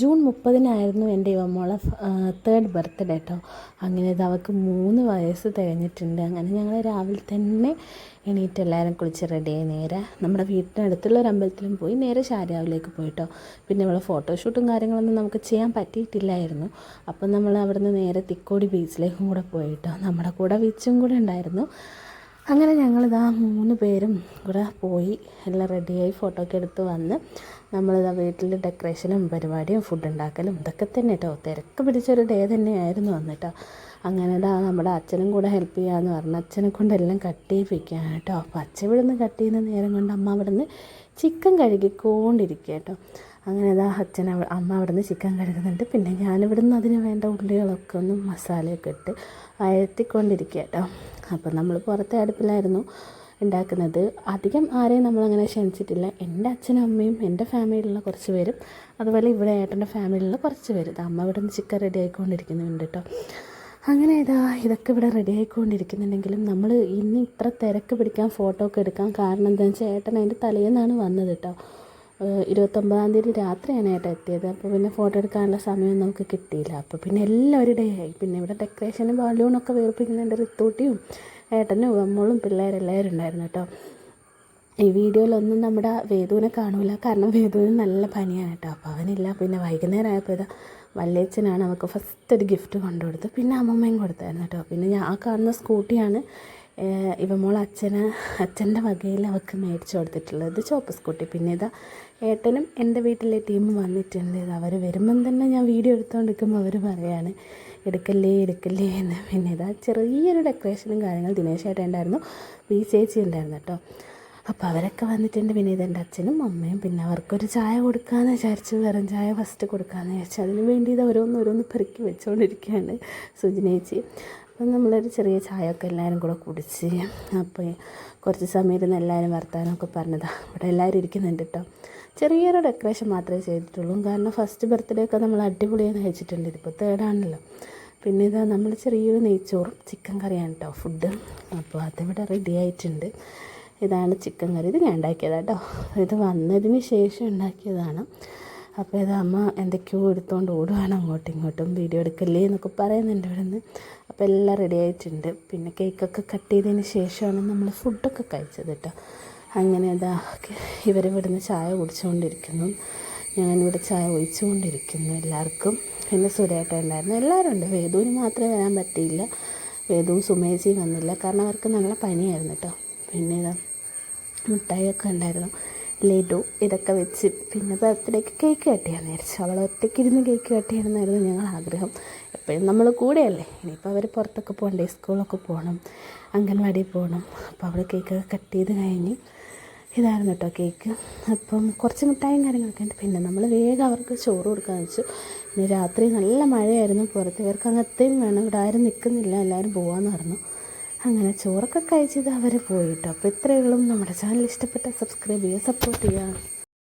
June 30-നായിരുന്നു എൻ്റെ ഇവമോളെ third birthday കേട്ടോ. അങ്ങനെ ഇത് അവൾക്ക് 3 വയസ്സ് തികഞ്ഞിട്ടുണ്ട്. അങ്ങനെ ഞങ്ങൾ രാവിലെ തന്നെ എണീറ്റ് എല്ലാവരും കുളിച്ച് റെഡിയായി നേരെ നമ്മുടെ വീട്ടിനടുത്തുള്ള ഒരു അമ്പലത്തിലും പോയി നേരെ ഷാരിയാവിലേക്ക് പോയിട്ടോ. പിന്നെ ഇവിടെ ഫോട്ടോഷൂട്ടും കാര്യങ്ങളൊന്നും നമുക്ക് ചെയ്യാൻ പറ്റിയിട്ടില്ലായിരുന്നു. അപ്പം നമ്മൾ അവിടുന്ന് നേരെ തിക്കോടി ബീച്ചിലേക്കും കൂടെ പോയിട്ടോ. നമ്മുടെ കൂടെ ബീച്ചും കൂടെ ഉണ്ടായിരുന്നു. അങ്ങനെ ഞങ്ങളിതാ 3 പേരും കൂടെ പോയി എല്ലാം റെഡിയായി ഫോട്ടോ ഒക്കെ എടുത്ത് വന്ന് നമ്മളിതാ വീട്ടിൽ ഡെക്കറേഷനും പരിപാടിയും ഫുഡ് ഉണ്ടാക്കലും ഇതൊക്കെ തന്നെ കേട്ടോ. തിരക്ക് പിടിച്ചൊരു ഡേ തന്നെയായിരുന്നു വന്നിട്ടോ. അങ്ങനെ നമ്മുടെ അച്ഛനും കൂടെ ഹെൽപ്പ് ചെയ്യാമെന്ന് പറഞ്ഞു. അച്ഛനെ കൊണ്ടെല്ലാം കട്ട് ചെയ്യിപ്പിക്കുകയാണ് കേട്ടോ. അപ്പോൾ അച്ഛൻ ഇവിടുന്ന് കട്ട് ചെയ്യുന്ന നേരം കൊണ്ട് അമ്മ അവിടുന്ന് ചിക്കൻ കഴുകിക്കൊണ്ടിരിക്കുക കേട്ടോ. അങ്ങനെ അമ്മ അവിടുന്ന് ചിക്കൻ കഴുകുന്നുണ്ട്. പിന്നെ ഞാനിവിടുന്ന് അതിന് വേണ്ട ഉള്ളികളൊക്കെ ഒന്ന് മസാലയൊക്കെ ഇട്ട് വഴറ്റിക്കൊണ്ടിരിക്കുക കേട്ടോ. അപ്പം നമ്മൾ പുറത്തെ അടുപ്പിലായിരുന്നു ഉണ്ടാക്കുന്നത്. അധികം ആരെയും നമ്മളങ്ങനെ ക്ഷണിച്ചിട്ടില്ല. എൻ്റെ അച്ഛനും അമ്മയും എൻ്റെ ഫാമിലിയിലുള്ള കുറച്ച് പേരും അതുപോലെ ഇവിടെ ഏട്ടൻ്റെ ഫാമിലിയിലുള്ള കുറച്ച് പേര്. അമ്മ ഇവിടെ നിന്ന് ചിക്കൻ റെഡി ആയിക്കൊണ്ടിരിക്കുന്നുണ്ട് കേട്ടോ. അങ്ങനെ ഇതൊക്കെ ഇവിടെ റെഡി ആയിക്കൊണ്ടിരിക്കുന്നുണ്ടെങ്കിലും നമ്മൾ ഇന്ന് ഇത്ര തിരക്ക് പിടിക്കാൻ ഫോട്ടോ ഒക്കെ എടുക്കാൻ കാരണം എന്താണെന്ന് വെച്ചാൽ ഏട്ടൻ അതിൻ്റെ തലേന്നാണ് വന്നത് കേട്ടോ. 29-ാം തീയതി രാത്രിയാണ് ഏട്ടൻ എത്തിയത്. അപ്പോൾ പിന്നെ ഫോട്ടോ എടുക്കാനുള്ള സമയം നമുക്ക് കിട്ടിയില്ല. അപ്പോൾ പിന്നെ എല്ലാവരും ഡേ ആയി. പിന്നെ ഇവിടെ ഡെക്കറേഷനും ബലൂണൊക്കെ വീർപ്പിക്കുന്നുണ്ട്. റിത്തൂട്ടിയും ഏട്ടനും അമ്മോളും പിള്ളേരെല്ലാവരും ഉണ്ടായിരുന്നു കേട്ടോ. ഈ വീഡിയോയിലൊന്നും നമ്മുടെ വേദുവിനെ കാണൂല, കാരണം വേദുവിന് നല്ല പനിയാണ് കേട്ടോ. അപ്പോൾ അവനില്ല. പിന്നെ വൈകുന്നേരം ആയപ്പോൾ വല്യച്ഛനാണ് അവൾക്ക് ഫസ്റ്റ് ഒരു ഗിഫ്റ്റ് കൊണ്ടുകൊടുത്ത്. പിന്നെ അമ്മമ്മയും കൊടുത്തായിരുന്നു കേട്ടോ. പിന്നെ ഞാൻ കാണുന്ന സ്കൂട്ടിയാണ് ഇവമോൾ അച്ഛൻ്റെ വകയിൽ അവൾക്ക് മേടിച്ചു കൊടുത്തിട്ടുള്ളത്, ചുവപ്പ് സ്കൂട്ടി. പിന്നെ ഏട്ടനും എൻ്റെ വീട്ടിലെ ടീം വന്നിട്ടുണ്ട്. അവർ വരുമ്പം തന്നെ ഞാൻ വീഡിയോ എടുത്തുകൊണ്ടിരിക്കുമ്പോൾ അവർ പറയാണ് എടുക്കല്ലേ എന്ന്. പിന്നെ ചെറിയൊരു ഡെക്കറേഷനും കാര്യങ്ങൾ ദിനേശ് ഏട്ടൻ ഉണ്ടായിരുന്നു, വി ചേച്ചി ഉണ്ടായിരുന്നു കേട്ടോ. അപ്പോൾ അവരൊക്കെ വന്നിട്ടുണ്ട്. പിന്നെ ഇതെൻ്റെ അച്ഛനും അമ്മയും. പിന്നെ അവർക്കൊരു ചായ കൊടുക്കാമെന്ന് വിചാരിച്ചു, വെറും ചായ ഫസ്റ്റ് കൊടുക്കാമെന്ന് വിചാരിച്ചു. അതിന് വേണ്ടി ഓരോന്ന് പെറുക്കി വെച്ചുകൊണ്ടിരിക്കുകയാണ് സുജിനേച്ചി. അപ്പം നമ്മളൊരു ചെറിയ ചായയൊക്കെ എല്ലാവരും കൂടെ കുടിച്ച് അപ്പോൾ കുറച്ച് സമയം ഇരുന്ന് എല്ലാവരും വർത്താനമൊക്കെ പറഞ്ഞതാണ്. ഇവിടെ എല്ലാവരും ഇരിക്കുന്നുണ്ട് കേട്ടോ. ചെറിയൊരു ഡെക്കറേഷൻ മാത്രമേ ചെയ്തിട്ടുള്ളൂ, കാരണം ഫസ്റ്റ് ബർത്ത്ഡേ ഒക്കെ നമ്മൾ അടിപൊളിയായി നയിച്ചിട്ടുണ്ട്. ഇതിപ്പോൾ തേർഡാണല്ലോ. പിന്നെ നമ്മൾ ചെറിയൊരു നെയ്ച്ചോറും ചിക്കൻ കറിയാണ് കേട്ടോ ഫുഡ്. അപ്പോൾ അതിവിടെ റെഡി ആയിട്ടുണ്ട്. ഇതാണ് ചിക്കൻ കറി. ഇത് ഞാൻ ഉണ്ടാക്കിയതാണ് കേട്ടോ. ഇത് വന്നതിന് ശേഷം ഉണ്ടാക്കിയതാണ്. അപ്പോൾ അമ്മ എന്തൊക്കെയോ എടുത്തുകൊണ്ട് ഓടുകയാണ് അങ്ങോട്ടും ഇങ്ങോട്ടും. വീഡിയോ എടുക്കല്ലേ എന്നൊക്കെ പറയുന്നുണ്ട് ഇവിടെ നിന്ന്. അപ്പോൾ എല്ലാം റെഡി ആയിട്ടുണ്ട്. പിന്നെ കേക്കൊക്കെ കട്ട് ചെയ്തതിന് ശേഷമാണ് നമ്മൾ ഫുഡൊക്കെ കഴിച്ചത് കേട്ടോ. അങ്ങനെ ഇവരിവിടുന്ന് ചായ കുടിച്ചുകൊണ്ടിരിക്കുന്നു, ഞാനിവിടെ ചായ ഒഴിച്ചുകൊണ്ടിരിക്കുന്നു എല്ലാവർക്കും. പിന്നെ സുരേട്ടൻ ഉണ്ടായിരുന്നു, എല്ലാവരും ഉണ്ട്. വേദുവിന് മാത്രമേ വരാൻ പറ്റിയില്ല. വേദുവും സുമേജിയും വന്നില്ല, കാരണം അവർക്ക് നല്ല പനിയായിരുന്നു കേട്ടോ. പിന്നെ മിഠായിയൊക്കെ ഉണ്ടായിരുന്നു, ലഡു ഇതൊക്കെ വെച്ച്. പിന്നെ ബർത്ത്ഡേക്ക് കേക്ക് കട്ട് ചെയ്യാമെന്ന് വിചാരിച്ചു. അവൾ ഒറ്റയ്ക്കിരുന്ന് കേക്ക് കട്ട് ചെയ്യണമെന്നായിരുന്നു ഞങ്ങൾ ആഗ്രഹം. എപ്പോഴും നമ്മൾ കൂടെയല്ലേ. ഇനിയിപ്പോൾ അവർ പുറത്തൊക്കെ പോകണ്ടേ, സ്കൂളൊക്കെ പോകണം, അംഗൻവാടിയിൽ പോകണം. അപ്പോൾ അവൾ കേക്കൊക്കെ കട്ട് ചെയ്ത് കഴിഞ്ഞ് ഇതായിരുന്നു കേട്ടോ കേക്ക്. അപ്പം കുറച്ച് മിഠായും കാര്യങ്ങളൊക്കെ ഉണ്ട്. പിന്നെ നമ്മൾ വേഗം അവർക്ക് ചോറ് കൊടുക്കാമെന്ന് വെച്ചു. പിന്നെ രാത്രി നല്ല മഴയായിരുന്നു പുറത്ത്. ഇവർക്ക് അങ്ങനത്തെയും വേണം, ഇവിടെ ആരും നിൽക്കുന്നില്ല, എല്ലാവരും പോകാമെന്ന് പറഞ്ഞു. അങ്ങനെ ചോറൊക്കെ കഴിച്ചത് അവർ പോയി കേട്ടോ. അപ്പോൾ ഇത്രയേ ഉള്ളൂ. നമ്മുടെ ചാനൽ ഇഷ്ടപ്പെട്ട സബ്സ്ക്രൈബ് ചെയ്യുക, സപ്പോർട്ട് ചെയ്യുക.